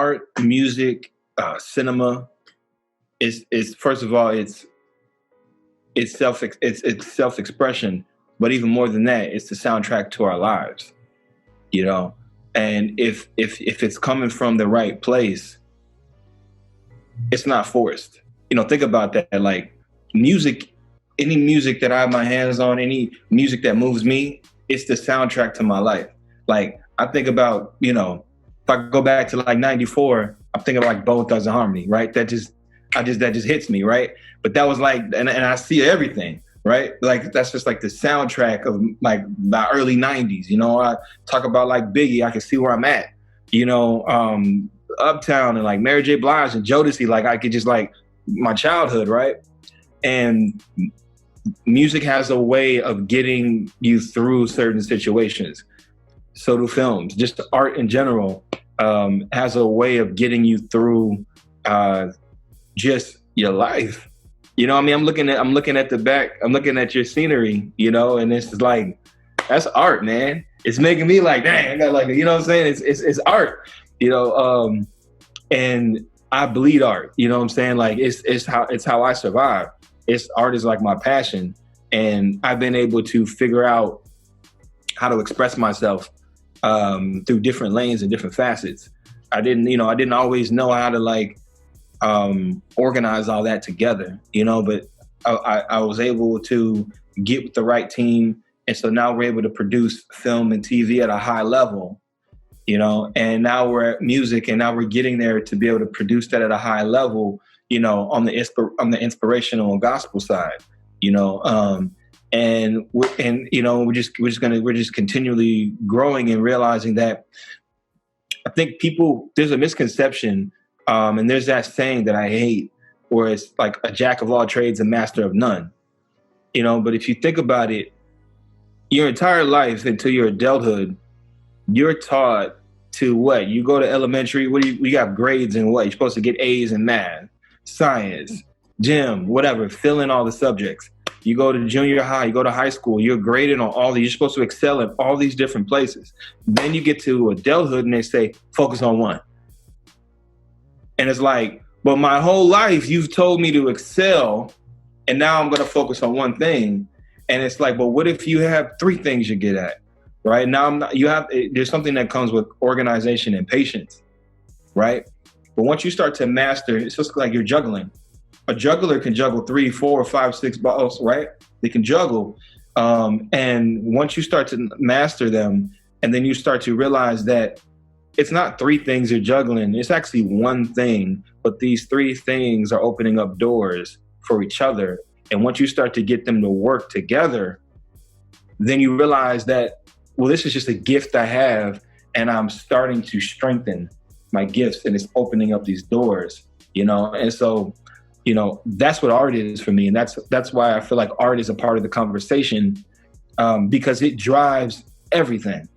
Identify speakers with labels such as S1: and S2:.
S1: art, music, cinema is first of all, it's self-expression, but even more than that, it's the soundtrack to our lives, you know. And if it's coming from the right place, it's not forced. You know, think about that. Like music, any music that I have my hands on, any music that moves me, it's the soundtrack to my life. Like I think about, you know, if I go back to like 94, I'm thinking of like Bone Thugs and Harmony, right? That just hits me, right? But that was like, and I see everything, right? Like that's just like the soundtrack of like the early 90s. You know, I talk about like Biggie, I can see where I'm at, you know, Uptown and like Mary J. Blige and Jodeci, like I could just like my childhood, right? And music has a way of getting you through certain situations. So do films. Just art in general has a way of getting you through just your life. You know what I mean? I'm looking at the back, I'm looking at your scenery, you know, and it's like, that's art, man. It's making me like, dang, I got like, you know what I'm saying? It's art, you know, and I bleed art, you know what I'm saying? Like it's how I survive. Art is like my passion. And I've been able to figure out how to express myself through different lanes and different facets. I didn't always know how to like organize all that together, you know, but I was able to get with the right team. And so now we're able to produce film and TV at a high level, you know, and now we're at music, and now we're getting there to be able to produce that at a high level, you know, on the inspirational and gospel side, you know, and you know, we're just continually growing and realizing that I think there's a misconception, and there's that saying that I hate, where it's like a jack of all trades, a master of none, you know. But if you think about it, your entire life until your adulthood, you're taught to what? You go to elementary, we got grades and what? You're supposed to get A's in math, science, gym, whatever, fill in all the subjects. You go to junior high, you go to high school, you're graded on all these, you're supposed to excel in all these different places. Then you get to adulthood and they say, focus on one. And it's like, but my whole life you've told me to excel, and now I'm gonna focus on one thing. And it's like, but what if you have three things you get at, right? Now there's something that comes with organization and patience, right? But once you start to master, it's just like you're juggling. A juggler can juggle 3, 4, 5, 6 balls, right? They can juggle. And once you start to master them, and then you start to realize that it's not 3 things you're juggling, it's actually one thing, but these 3 things are opening up doors for each other. And once you start to get them to work together, then you realize that, well, this is just a gift I have, and I'm starting to strengthen my gifts, and it's opening up these doors, you know? And so, you know, that's what art is for me. And that's why I feel like art is a part of the conversation, because it drives everything.